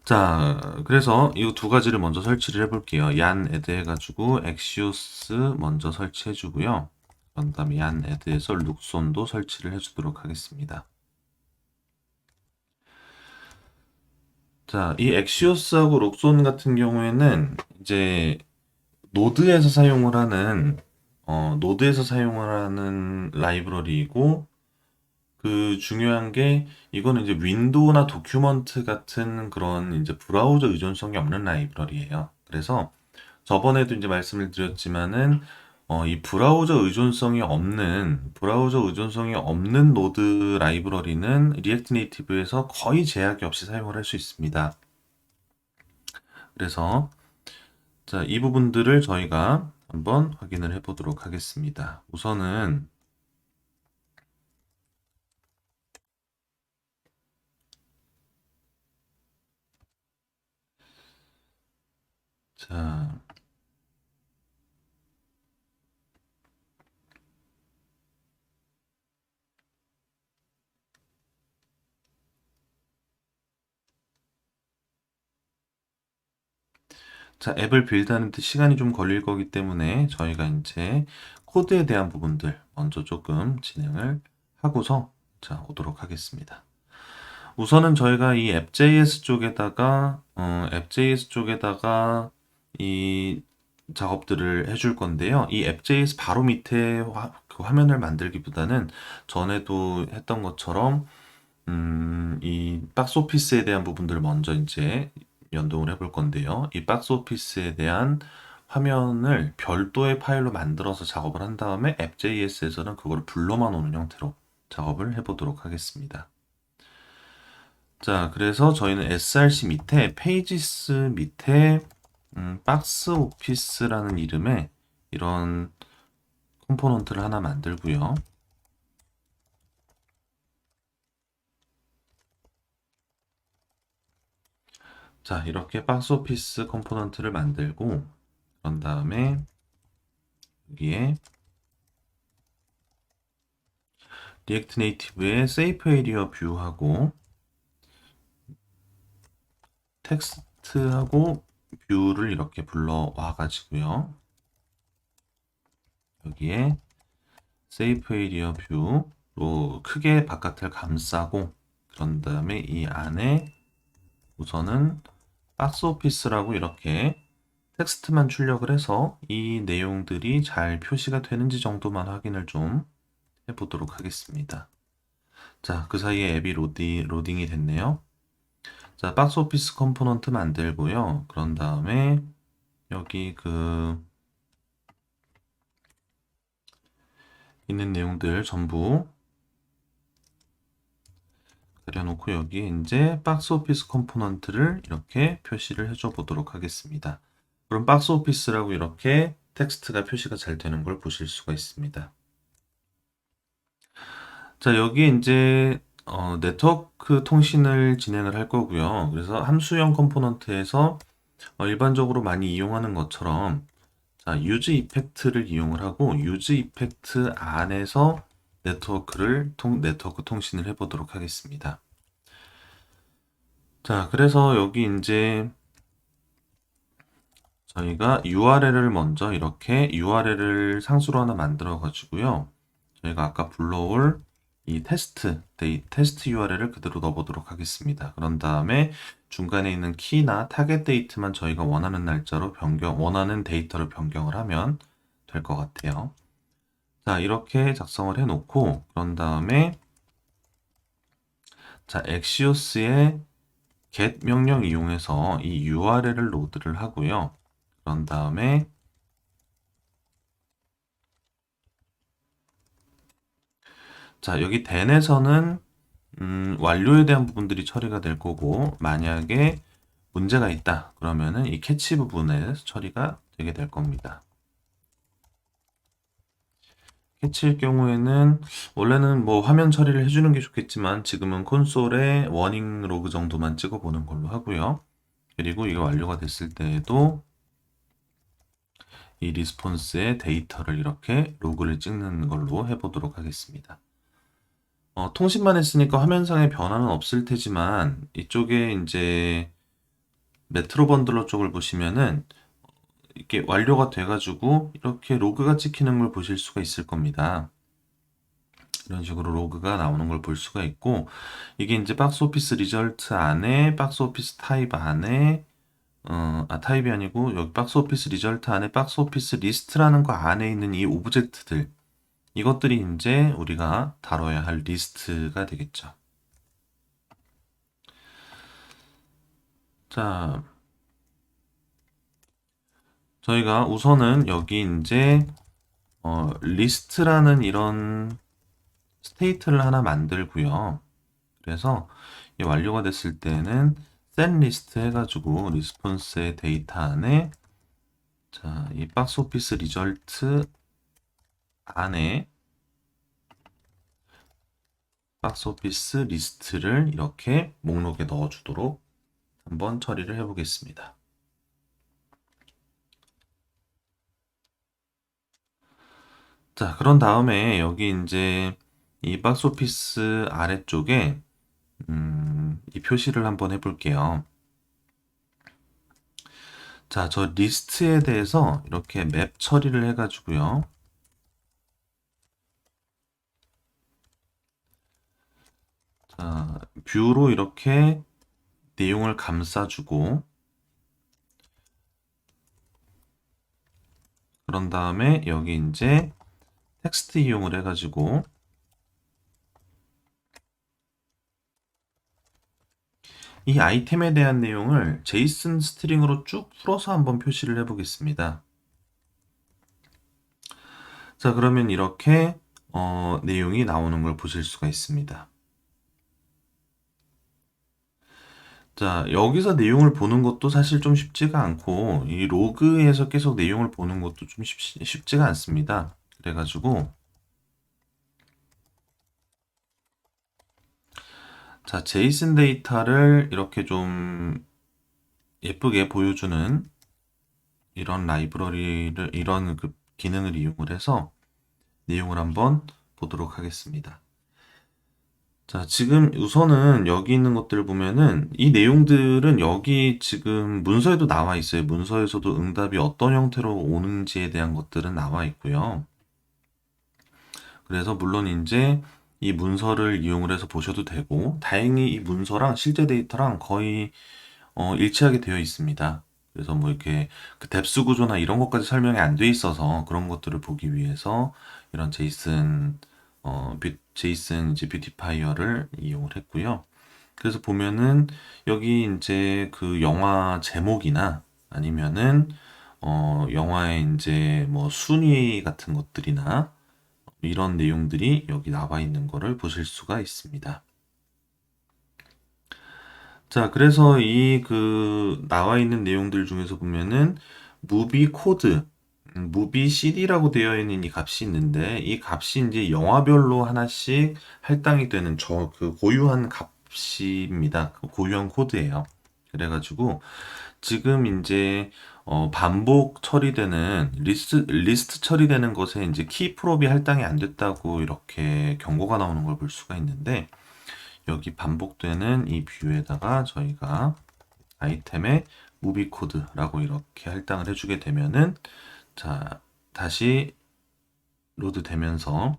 자, 그래서 이 두 가지를 먼저 설치를 해볼게요. 얀 애드 해가지고 엑시오스 먼저 설치해주고요. 그런 다음에 얀 애드에서 룩손도 설치를 해주도록 하겠습니다. 자, 이 엑시오스하고 룩손 같은 경우에는 이제 노드에서 사용을 하는 라이브러리이고, 그 중요한 게 이거는 이제 윈도우나 도큐먼트 같은 그런 이제 브라우저 의존성이 없는 라이브러리예요. 그래서 저번에도 이제 말씀을 드렸지만은 이 브라우저 의존성이 없는 노드 라이브러리는 리액트 네이티브에서 거의 제약이 없이 사용을 할 수 있습니다. 그래서 자, 이 부분들을 저희가 한번 확인을 해 보도록 하겠습니다. 우선은 자, 자, 앱을 빌드하는 데 시간이 좀 걸릴 거기 때문에 저희가 이제 코드에 대한 부분들 먼저 조금 진행을 하고서 자, 오도록 하겠습니다. 우선은 저희가 이 앱.js 쪽에다가 이 작업들을 해줄 건데요. 이 앱.js 바로 밑에 그 화면을 만들기보다는 전에도 했던 것처럼 이 박스 오피스에 대한 부분들을 먼저 이제 연동을 해볼 건데요. 이 박스 오피스에 대한 화면을 별도의 파일로 만들어서 작업을 한 다음에 앱.js에서는 그걸 불러만 오는 형태로 작업을 해보도록 하겠습니다. 자, 그래서 저희는 src 밑에 페이지스 밑에 박스 오피스라는 이름의 이런 컴포넌트를 하나 만들고요. 자, 이렇게 박스 오피스 컴포넌트를 만들고 그런 다음에 여기에 리액트 네이티브의 세이프 에리어 뷰하고 텍스트하고 뷰를 이렇게 불러와 가지고요. 여기에 세이프 에리어 뷰로 크게 바깥을 감싸고 그런 다음에 이 안에 우선은 박스 오피스라고 이렇게 텍스트만 출력을 해서 이 내용들이 잘 표시가 되는지 정도만 확인을 좀 해보도록 하겠습니다. 자, 그 사이에 앱이 로딩이 됐네요. 자, 박스 오피스 컴포넌트 만들고요. 그런 다음에 여기 있는 내용들 전부 그려놓고 여기 이제 박스 오피스 컴포넌트를 이렇게 표시를 해줘 보도록 하겠습니다. 그럼 박스 오피스라고 이렇게 텍스트가 표시가 잘 되는 걸 보실 수가 있습니다. 자, 여기에 이제 네트워크 통신을 진행을 할 거고요. 그래서 함수형 컴포넌트에서 일반적으로 많이 이용하는 것처럼 자, 유즈 이펙트를 이용을 하고 유즈 이펙트 안에서 네트워크 통신을 해보도록 하겠습니다. 자, 그래서 여기 이제 저희가 URL을 먼저 이렇게 URL을 상수로 하나 만들어 가지고요. 저희가 아까 불러올 이 테스트 URL을 그대로 넣어보도록 하겠습니다. 그런 다음에 중간에 있는 키나 타겟 데이트만 저희가 원하는 데이터를 변경을 하면 될 것 같아요. 자, 이렇게 작성을 해놓고, 그런 다음에, 자, 엑시오스의 get 명령 이용해서 이 URL을 로드를 하고요. 그런 다음에, 자, 여기 then에서는 완료에 대한 부분들이 처리가 될 거고, 만약에 문제가 있다. 그러면은 이 캐치 부분에 처리가 되게 될 겁니다. 캐치일 경우에는 원래는 뭐 화면 처리를 해주는 게 좋겠지만 지금은 콘솔에 워닝 로그 정도만 찍어보는 걸로 하고요. 그리고 이게 완료가 됐을 때에도 이 리스폰스의 데이터를 이렇게 로그를 찍는 걸로 해보도록 하겠습니다. 통신만 했으니까 화면상의 변화는 없을 테지만 이쪽에 이제 메트로 번들러 쪽을 보시면은 이렇게 완료가 돼가지고 이렇게 로그가 찍히는 걸 보실 수가 있을 겁니다. 이런 식으로 로그가 나오는 걸 볼 수가 있고, 이게 이제 박스 오피스 리절트 안에 박스 오피스 타입 안에 타입이 아니고 여기 박스 오피스 리절트 안에 박스 오피스 리스트라는 거 안에 있는 이 오브젝트들, 이것들이 이제 우리가 다뤄야 할 리스트가 되겠죠. 자, 저희가 우선은 여기 이제 리스트라는 이런 스테이트를 하나 만들고요. 그래서 이 완료가 됐을 때는 set 리스트 해가지고 리스폰스의 데이터 안에 자, 이 박스 오피스 리절트 안에 박스 오피스 리스트를 이렇게 목록에 넣어주도록 한번 처리를 해보겠습니다. 자, 그런 다음에 여기 이제 이 박스 오피스 아래쪽에 이 표시를 한번 해볼게요. 자, 저 리스트에 대해서 이렇게 맵 처리를 해가지고요. 자, 뷰로 이렇게 내용을 감싸주고, 그런 다음에 여기 이제 텍스트 이용을 해가지고 이 아이템에 대한 내용을 제이슨 스트링으로 쭉 풀어서 한번 표시를 해보겠습니다. 자, 그러면 이렇게 내용이 나오는 걸 보실 수가 있습니다. 자, 여기서 내용을 보는 것도 사실 좀 쉽지가 않고, 이 로그에서 계속 내용을 보는 것도 좀 쉽지가 않습니다. 그래가지고, 자, 제이슨 데이터를 이렇게 좀 예쁘게 보여주는 이런 라이브러리를, 이런 그 기능을 이용을 해서 내용을 한번 보도록 하겠습니다. 자, 지금 우선은 여기 있는 것들을 보면은 이 내용들은 여기 지금 문서에도 나와 있어요. 문서에서도 응답이 어떤 형태로 오는지에 대한 것들은 나와 있고요. 그래서 물론 이제 이 문서를 이용을 해서 보셔도 되고, 다행히 이 문서랑 실제 데이터랑 거의 일치하게 되어 있습니다. 그래서 뭐 이렇게 그 뎁스 구조나 이런 것까지 설명이 안 돼 있어서 그런 것들을 보기 위해서 이런 제이슨 이제 뷰티파이어를 이용을 했고요. 그래서 보면은 여기 이제 그 영화 제목이나 아니면은 영화의 이제 뭐 순위 같은 것들이나 이런 내용들이 여기 나와 있는 거를 보실 수가 있습니다. 자, 그래서 이 그 나와 있는 내용들 중에서 보면은 무비 코드, 무비 CD라고 되어 있는 이 값이 있는데 이 값이 이제 영화별로 하나씩 할당이 되는 저 그 고유한 값입니다. 그 고유한 코드예요. 그래가지고 지금 이제 반복 처리되는 리스트 처리되는 것에 이제 키 프롭이 할당이 안 됐다고 이렇게 경고가 나오는 걸 볼 수가 있는데 여기 반복되는 이 뷰에다가 저희가 아이템의 무비 코드라고 이렇게 할당을 해주게 되면은 자, 다시 로드 되면서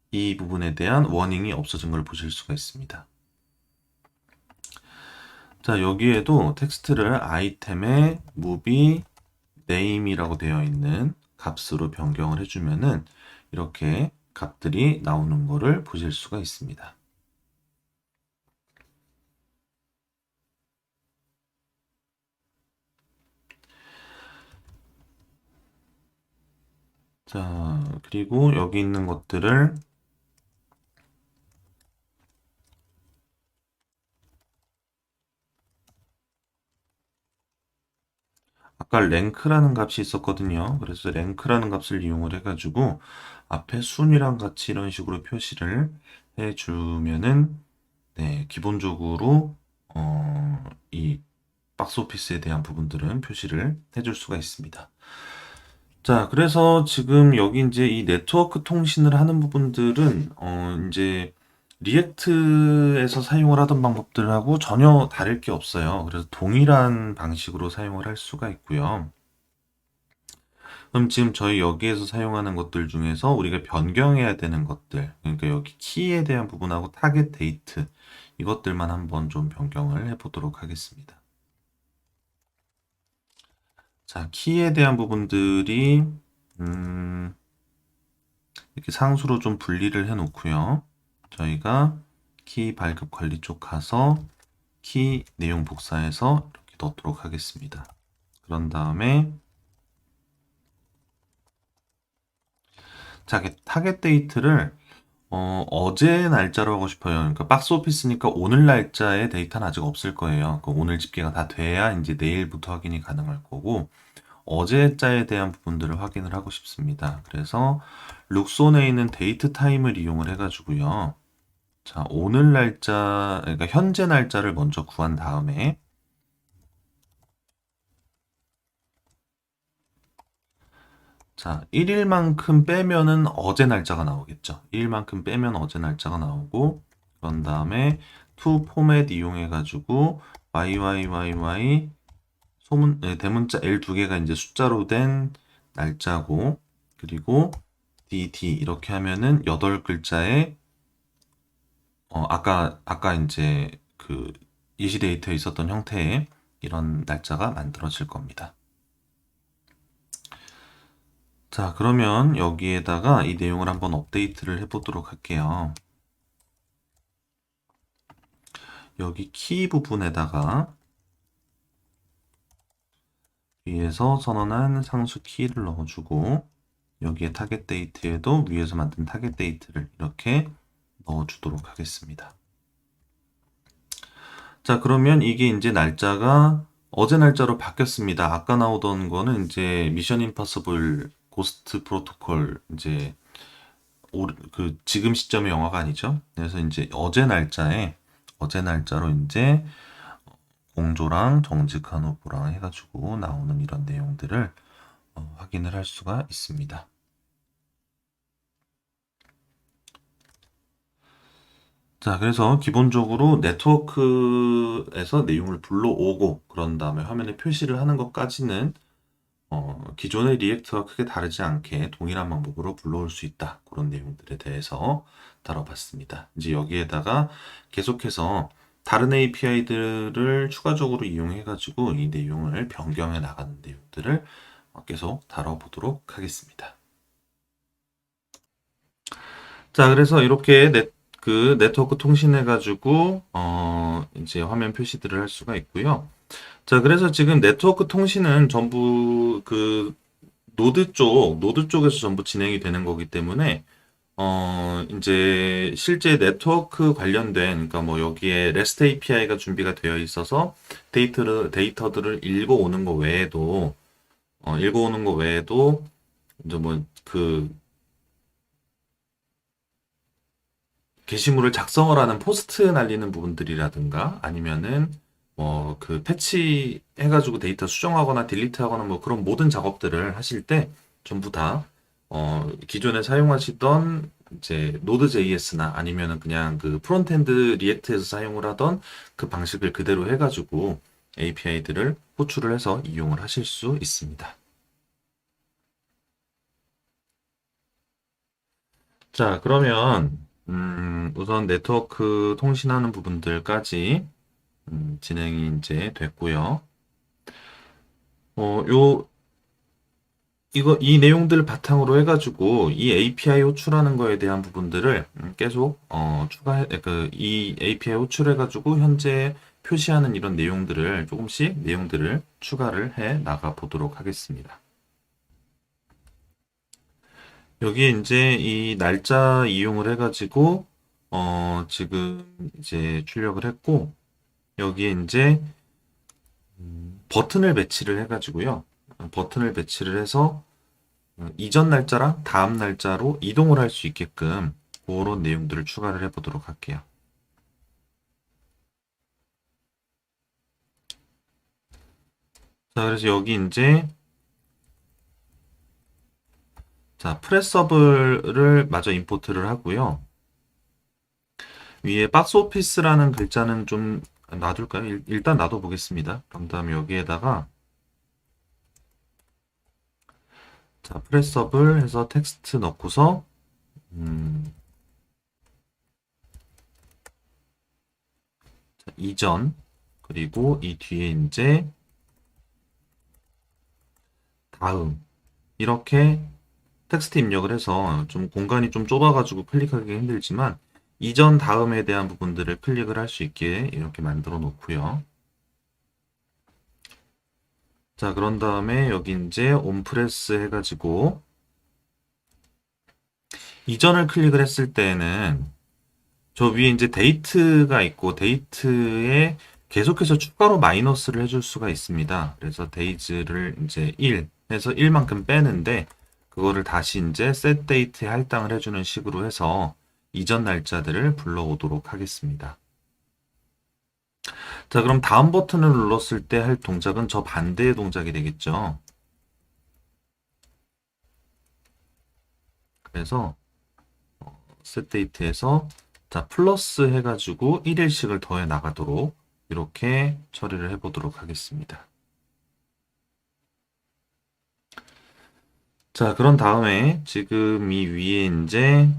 이 부분에 대한 워닝이 없어진 걸 보실 수가 있습니다. 자, 여기에도 텍스트를 아이템의 무비 네임이라고 되어 있는 값으로 변경을 해주면은 이렇게 값들이 나오는 거를 보실 수가 있습니다. 자, 그리고 여기 있는 것들을 아까 랭크라는 값이 있었거든요. 그래서 랭크라는 값을 이용을 해가지고 앞에 순위랑 같이 이런 식으로 표시를 해주면은 네, 기본적으로 이 박스 오피스에 대한 부분들은 표시를 해줄 수가 있습니다. 자, 그래서 지금 여기 이제 이 네트워크 통신을 하는 부분들은 이제 리액트에서 사용을 하던 방법들하고 전혀 다를 게 없어요. 그래서 동일한 방식으로 사용을 할 수가 있고요. 그럼 지금 저희 여기에서 사용하는 것들 중에서 우리가 변경해야 되는 것들, 그러니까 여기 키에 대한 부분하고 타겟 데이트, 이것들만 한번 좀 변경을 해보도록 하겠습니다. 자, 키에 대한 부분들이, 음, 이렇게 상수로 좀 분리를 해 놓고요. 저희가 키 발급 관리 쪽 가서 키 내용 복사해서 이렇게 넣도록 하겠습니다. 그런 다음에 자, 타겟 데이트를 어제 날짜로 하고 싶어요. 그러니까 박스 오피스니까 오늘 날짜의 데이터는 아직 없을 거예요. 그 오늘 집계가 다 돼야 이제 내일부터 확인이 가능할 거고 어제자에 대한 부분들을 확인을 하고 싶습니다. 그래서 룩손에 있는 데이트 타임을 이용을 해가지고요. 자, 오늘 날짜, 그러니까 현재 날짜를 먼저 구한 다음에 자, 1일만큼 빼면은 어제 날짜가 나오겠죠. 1일만큼 빼면 어제 날짜가 나오고 그런 다음에 to 포맷 이용해 가지고 YYYY 대문자 L 두 개가 이제 숫자로 된 날짜고 그리고 DD 이렇게 하면은 8글자에 아까 이제 그 예시 데이터에 있었던 형태의 이런 날짜가 만들어질 겁니다. 자, 그러면 여기에다가 이 내용을 한번 업데이트를 해보도록 할게요. 여기 키 부분에다가 위에서 선언한 상수 키를 넣어주고 여기에 타겟 데이트에도 위에서 만든 타겟 데이트를 이렇게 넣어주도록 하겠습니다. 자, 그러면 이게 이제 날짜가 어제 날짜로 바뀌었습니다. 아까 나오던 거는 이제 미션 임파서블 고스트 프로토콜 이제 그 지금 시점의 영화가 아니죠. 그래서 이제 어제 날짜로 이제 공조랑 정직한 후보랑 해가지고 나오는 이런 내용들을 확인을 할 수가 있습니다. 자, 그래서 기본적으로 네트워크에서 내용을 불러오고 그런 다음에 화면에 표시를 하는 것까지는 기존의 리액트와 크게 다르지 않게 동일한 방법으로 불러올 수 있다. 그런 내용들에 대해서 다뤄봤습니다. 이제 여기에다가 계속해서 다른 API들을 추가적으로 이용해가지고 이 내용을 변경해 나가는 내용들을 계속 다뤄보도록 하겠습니다. 자, 그래서 이렇게 그 네트워크 통신해가지고 이제 화면 표시들을 할 수가 있고요. 자, 그래서 지금 네트워크 통신은 전부 그 노드 쪽에서 전부 진행이 되는 거기 때문에, 이제 실제 네트워크 관련된, 그러니까 뭐 여기에 REST API가 준비가 되어 있어서 데이터들을 읽어오는 거 외에도, 이제 뭐 그 게시물을 작성을 하는 포스트 날리는 부분들이라든가 아니면은 뭐 그 패치 해가지고 데이터 수정하거나 딜리트하거나 뭐 그런 모든 작업들을 하실 때 전부 다 기존에 사용하시던 이제 Node.js나 아니면은 그냥 그 프론트엔드 리액트에서 사용을 하던 그 방식을 그대로 해가지고 API들을 호출을 해서 이용을 하실 수 있습니다. 자, 그러면 우선 네트워크 통신하는 부분들까지 진행이 이제 됐고요. 어, 요, 이 내용들을 바탕으로 해가지고 이 API 호출하는 거에 대한 부분들을 계속, 이 API 호출해가지고 현재 표시하는 이런 내용들을 조금씩 내용들을 추가를 해 나가 보도록 하겠습니다. 여기에 이제 이 날짜 이용을 해가지고, 지금 이제 출력을 했고, 여기에 이제 버튼을 배치를 해가지고요. 버튼을 배치를 해서 이전 날짜랑 다음 날짜로 이동을 할 수 있게끔 그런 내용들을 추가를 해보도록 할게요. 자, 그래서 여기 이제 자 프레서블을 마저 임포트를 하고요. 위에 박스 오피스라는 글자는 좀 놔둘까요? 일단 놔둬 보겠습니다. 그런 다음에 여기에다가 자, 프레스업을 해서 텍스트 넣고서 음, 자, 이전 그리고 이 뒤에 이제 다음 이렇게 텍스트 입력을 해서 좀 공간이 좀 좁아가지고 클릭하기 힘들지만 이전 다음에 대한 부분들을 클릭을 할 수 있게 이렇게 만들어 놓고요. 자, 그런 다음에 여기 이제 온프레스 해가지고 이전을 클릭을 했을 때는 저 위에 이제 데이트가 있고 데이트에 계속해서 추가로 마이너스를 해줄 수가 있습니다. 그래서 데이즈를 이제 1 해서 1만큼 빼는데 그거를 다시 이제 set date에 할당을 해주는 식으로 해서 이전 날짜들을 불러오도록 하겠습니다. 자, 그럼 다음 버튼을 눌렀을 때 할 동작은 저 반대의 동작이 되겠죠. 그래서 set date에서 자, 플러스 해가지고 1일씩을 더해 나가도록 이렇게 처리를 해보도록 하겠습니다. 자, 그런 다음에 지금 이 위에 이제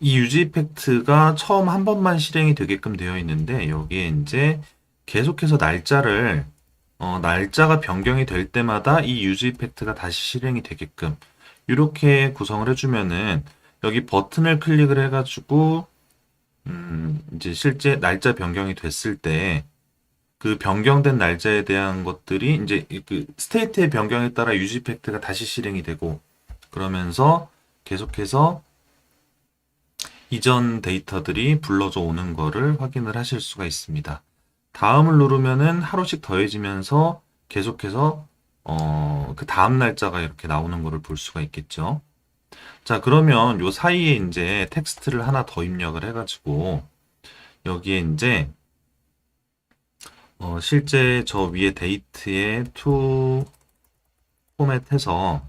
이 유지 이펙트가 처음 한 번만 실행이 되게끔 되어 있는데 여기에 이제 계속해서 날짜가 변경이 될 때마다 이 유지 이펙트가 다시 실행이 되게끔 이렇게 구성을 해주면은 여기 버튼을 클릭을 해가지고 이제 실제 날짜 변경이 됐을 때 그 변경된 날짜에 대한 것들이 이제 그 스테이트의 변경에 따라 유지 이펙트가 다시 실행이 되고 그러면서 계속해서 이전 데이터들이 불러져 오는 거를 확인을 하실 수가 있습니다. 다음을 누르면은 하루씩 더해지면서 계속해서 그 다음 날짜가 이렇게 나오는 거를 볼 수가 있겠죠. 자, 그러면 요 사이에 이제 텍스트를 하나 더 입력을 해가지고 여기에 이제 실제 저 위에 데이트에 to 포맷해서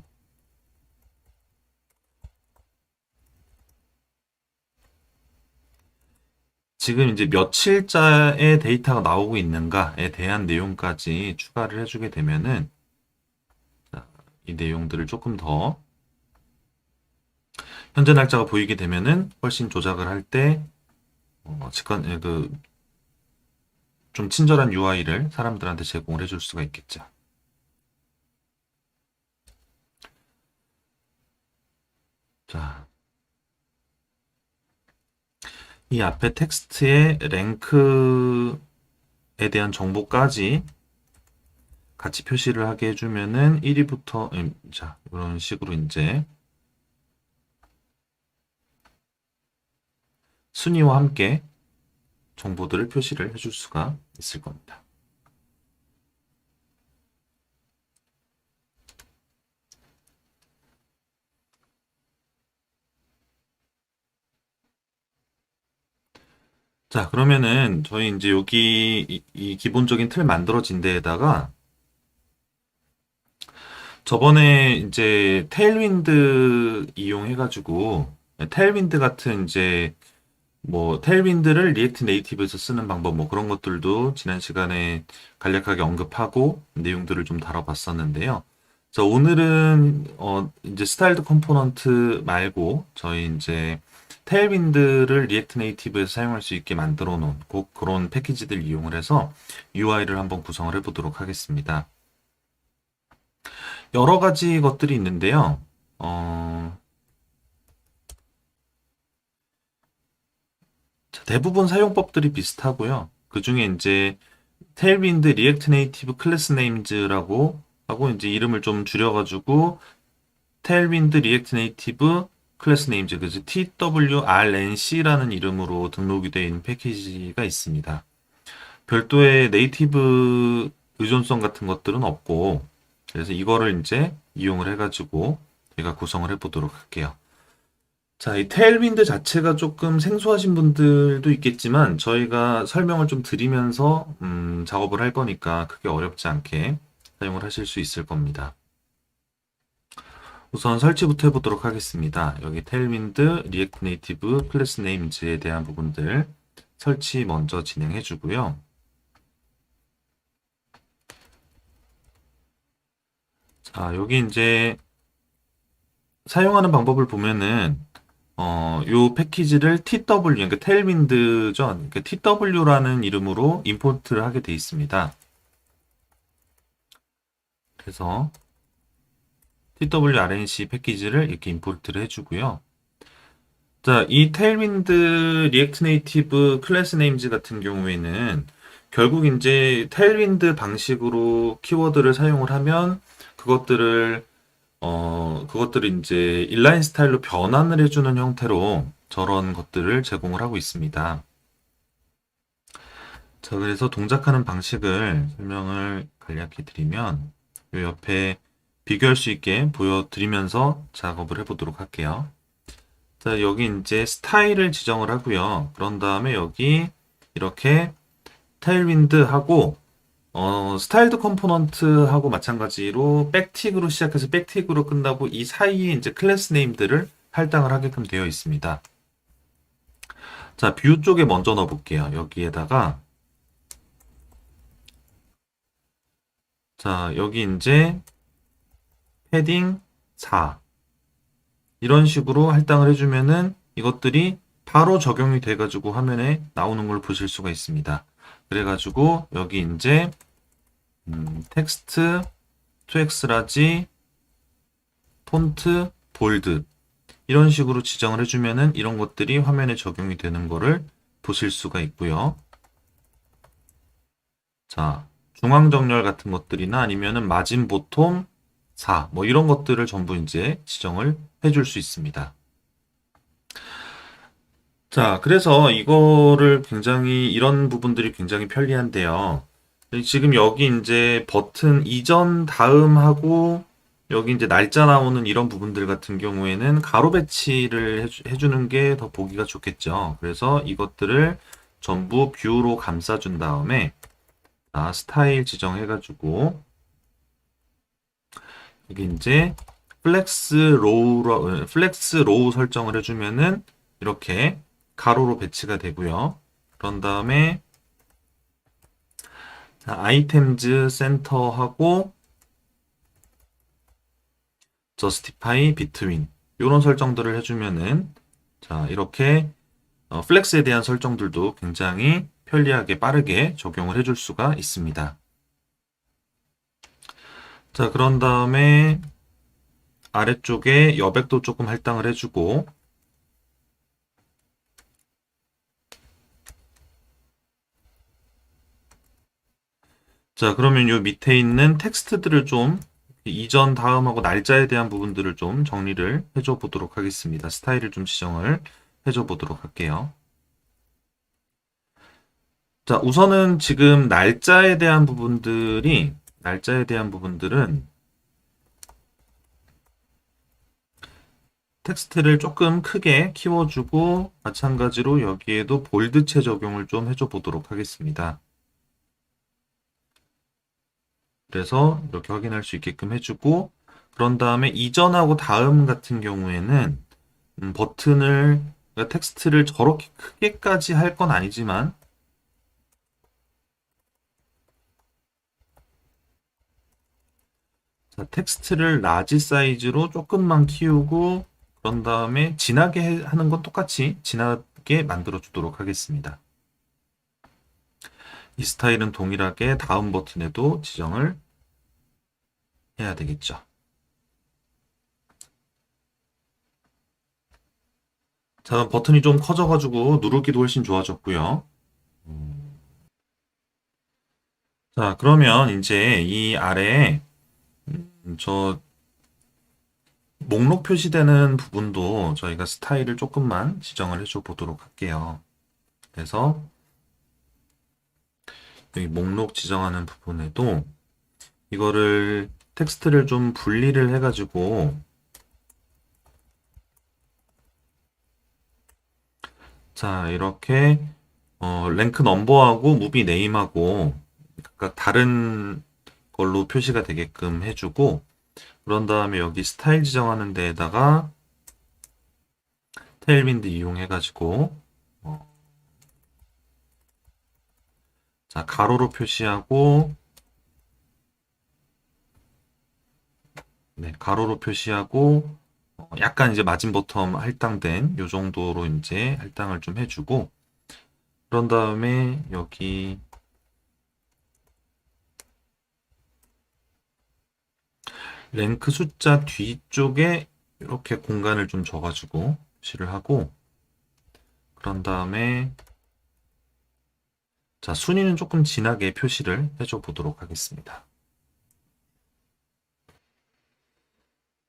지금 이제 며칠자의 데이터가 나오고 있는가에 대한 내용까지 추가를 해주게 되면은 이 내용들을 조금 더 현재 날짜가 보이게 되면은 훨씬 조작을 할 때 좀 친절한 UI를 사람들한테 제공을 해줄 수가 있겠죠. 자, 이 앞에 텍스트의 랭크에 대한 정보까지 같이 표시를 하게 해주면은 1위부터 자, 이런 식으로 이제 순위와 함께 정보들을 표시를 해줄 수가 있을 겁니다. 자, 그러면은 저희 이제 여기 이 기본적인 틀 만들어진 데에다가 저번에 이제 테일윈드 이용해가지고 테일윈드 같은 이제 뭐 테일윈드를 리액트 네이티브에서 쓰는 방법 뭐 그런 것들도 지난 시간에 간략하게 언급하고 내용들을 좀 다뤄봤었는데요. 자, 오늘은 이제 스타일드 컴포넌트 말고 저희 이제 테일윈드를 리액트 네이티브에서 사용할 수 있게 만들어 놓은 그런 패키지들 이용을 해서 UI를 한번 구성을 해보도록 하겠습니다. 여러 가지 것들이 있는데요. 대부분 사용법들이 비슷하고요. 그 중에 이제 테일윈드 리액트 네이티브 클래스 네임즈라고 하고 이제 이름을 좀 줄여가지고 테일윈드 리액트 네이티브 클래스 네임즈 그래서 TWRNC라는 이름으로 등록이 되어 있는 패키지가 있습니다. 별도의 네이티브 의존성 같은 것들은 없고 그래서 이거를 이제 이용을 해가지고 제가 구성을 해보도록 할게요. 자, 이 테일윈드 자체가 조금 생소하신 분들도 있겠지만 저희가 설명을 좀 드리면서 작업을 할 거니까 크게 어렵지 않게 사용을 하실 수 있을 겁니다. 우선 설치부터 해보도록 하겠습니다. 여기 테일윈드, 리액트 네이티브, 클래스 네임즈에 대한 부분들 설치 먼저 진행해 주고요. 자, 여기 이제 사용하는 방법을 보면은 요 패키지를 TW, 그러니까 테일윈드죠. 그러니까 TW라는 이름으로 임포트를 하게 돼 있습니다. 그래서 TWRNC 패키지를 이렇게 임포트를 해주고요. 자, 이 테일윈드 리액트 네이티브 클래스 네임즈 같은 경우에는 결국 이제 테일윈드 방식으로 키워드를 사용을 하면 그것들을 그것들을 이제 인라인 스타일로 변환을 해주는 형태로 저런 것들을 제공을 하고 있습니다. 자, 그래서 동작하는 방식을 설명을 간략히 드리면 이 옆에 비교할 수 있게 보여드리면서 작업을 해보도록 할게요. 자, 여기 이제 스타일을 지정을 하고요. 그런 다음에 여기 이렇게 테일윈드 하고 스타일드 컴포넌트하고 마찬가지로 백틱으로 시작해서 백틱으로 끝나고 이 사이에 이제 클래스 네임들을 할당을 하게끔 되어 있습니다. 자, 뷰 쪽에 먼저 넣어볼게요. 여기에다가 자, 여기 이제 패딩 4 이런 식으로 할당을 해주면은 이것들이 바로 적용이 돼가지고 화면에 나오는 걸 보실 수가 있습니다. 그래가지고 여기 이제 텍스트 2x라지 폰트 볼드 이런 식으로 지정을 해주면은 이런 것들이 화면에 적용이 되는 거를 보실 수가 있고요. 자, 중앙 정렬 같은 것들이나 아니면은 마진 보통 4, 뭐 이런 것들을 전부 이제 지정을 해줄 수 있습니다. 자, 그래서 이거를 굉장히, 이런 부분들이 굉장히 편리한데요. 지금 여기 이제 버튼 이전 다음 하고 여기 이제 날짜 나오는 이런 부분들 같은 경우에는 가로 배치를 해주는 게 더 보기가 좋겠죠. 그래서 이것들을 전부 뷰로 감싸준 다음에 스타일 지정해가지고 여기 이제 플렉스 로우 설정을 해주면은 이렇게 가로로 배치가 되고요. 그런 다음에 아이템즈 센터하고 justify between 이런 설정들을 해주면은 자 이렇게 플렉스에 대한 설정들도 굉장히 편리하게 빠르게 적용을 해줄 수가 있습니다. 자 그런 다음에 아래쪽에 여백도 조금 할당을 해주고 자 그러면 요 밑에 있는 텍스트들을 좀 이전 다음하고 날짜에 대한 부분들을 좀 정리를 해줘 보도록 하겠습니다. 스타일을 좀 지정을 해줘 보도록 할게요. 자, 우선은 지금 날짜에 대한 부분들은 텍스트를 조금 크게 키워주고 마찬가지로 여기에도 볼드체 적용을 좀 해줘 보도록 하겠습니다. 그래서 이렇게 확인할 수 있게끔 해주고 그런 다음에 이전하고 다음 같은 경우에는 버튼을 그러니까 텍스트를 저렇게 크게까지 할 건 아니지만 자, 텍스트를 라지 사이즈로 조금만 키우고 그런 다음에 진하게 하는 건 똑같이 진하게 만들어 주도록 하겠습니다. 이 스타일은 동일하게 다음 버튼에도 지정을 해야 되겠죠. 자, 버튼이 좀 커져가지고 누르기도 훨씬 좋아졌고요. 자, 그러면 이제 이 아래에 저 목록 표시되는 부분도 저희가 스타일을 조금만 지정을 해줘 보도록 할게요. 그래서 여기 목록 지정하는 부분에도 이거를 텍스트를 좀 분리를 해가지고 자 이렇게 랭크 넘버하고 무비 네임하고 각각 다른 걸로 표시가 되게끔 해주고 그런 다음에 여기 스타일 지정하는 데에다가 테일윈드 이용해가지고 어, 자 가로로 표시하고 네, 가로로 표시하고 약간 이제 마진 버텀 할당된 요 정도로 이제 할당을 좀 해주고 그런 다음에 여기 랭크 숫자 뒤쪽에 이렇게 공간을 좀 줘가지고 표시를 하고 그런 다음에 자 순위는 조금 진하게 표시를 해줘 보도록 하겠습니다.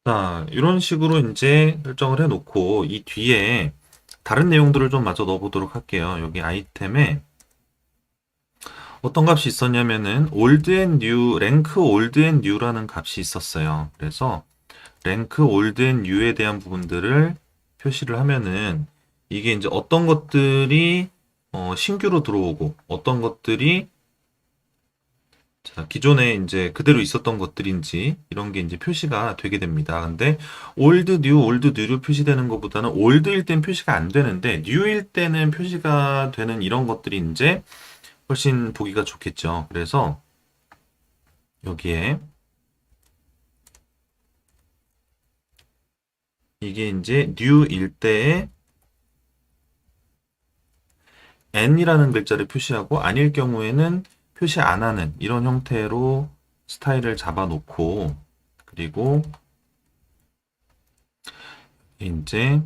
자 이런 식으로 이제 설정을 해놓고 이 뒤에 다른 내용들을 좀 마저 넣어보도록 할게요. 여기 아이템에 어떤 값이 있었냐면은 올드 앤 뉴, 랭크 올드 앤 뉴라는 값이 있었어요. 그래서 랭크 올드 앤 뉴에 대한 부분들을 표시를 하면은 이게 이제 어떤 것들이 신규로 들어오고 어떤 것들이 자, 기존에 이제 그대로 있었던 것들인지 이런 게 이제 표시가 되게 됩니다. 근데 올드 뉴로 표시되는 것보다는 올드일 땐 표시가 안 되는데 뉴일 때는 표시가 되는 이런 것들이 이제 훨씬 보기가 좋겠죠. 그래서 여기에 이게 이제 뉴일 때에 n이라는 글자를 표시하고 아닐 경우에는 표시 안 하는 이런 형태로 스타일을 잡아 놓고 그리고 이제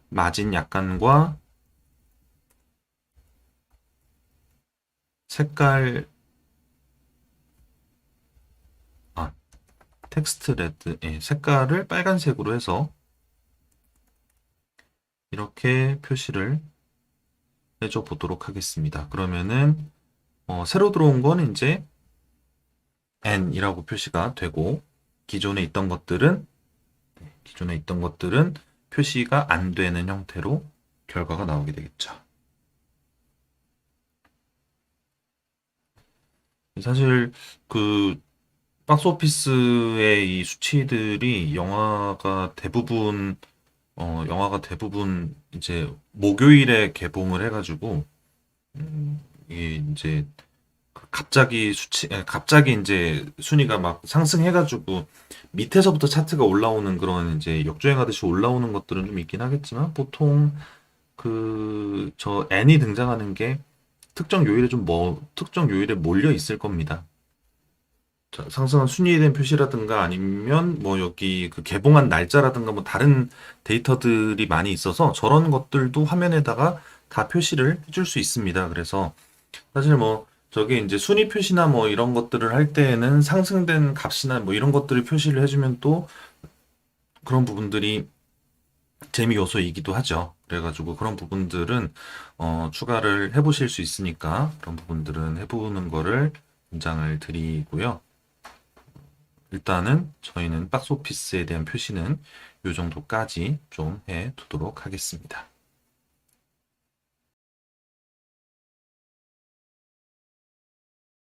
마진 약간과 색깔 아 텍스트 레드 색깔을 빨간색으로 해서 이렇게 표시를 해줘 보도록 하겠습니다. 그러면은 새로 들어온 건 이제 n이라고 표시가 되고 기존에 있던 것들은 표시가 안 되는 형태로 결과가 나오게 되겠죠. 사실 그 박스오피스의 이 수치들이 영화가 대부분 이제 목요일에 개봉을 해가지고 이게 이제 갑자기 이제 순위가 막 상승해가지고 밑에서부터 차트가 올라오는 그런 이제 역주행하듯이 올라오는 것들은 좀 있긴 하겠지만 보통 저 N이 등장하는 게 특정 요일에 몰려 있을 겁니다. 자, 상승한 순위에 대한 표시라든가 아니면 뭐 여기 그 개봉한 날짜라든가 뭐 다른 데이터들이 많이 있어서 저런 것들도 화면에다가 다 표시를 해줄 수 있습니다. 그래서 사실 뭐 저게 이제 순위 표시나 뭐 이런 것들을 할 때에는 상승된 값이나 뭐 이런 것들을 표시를 해주면 또 그런 부분들이 재미 요소이기도 하죠. 그래가지고 그런 부분들은 추가를 해보실 수 있으니까 그런 부분들은 해보는 거를 권장을 드리고요. 일단은 저희는 박스오피스에 대한 표시는 이 정도까지 좀 해두도록 하겠습니다.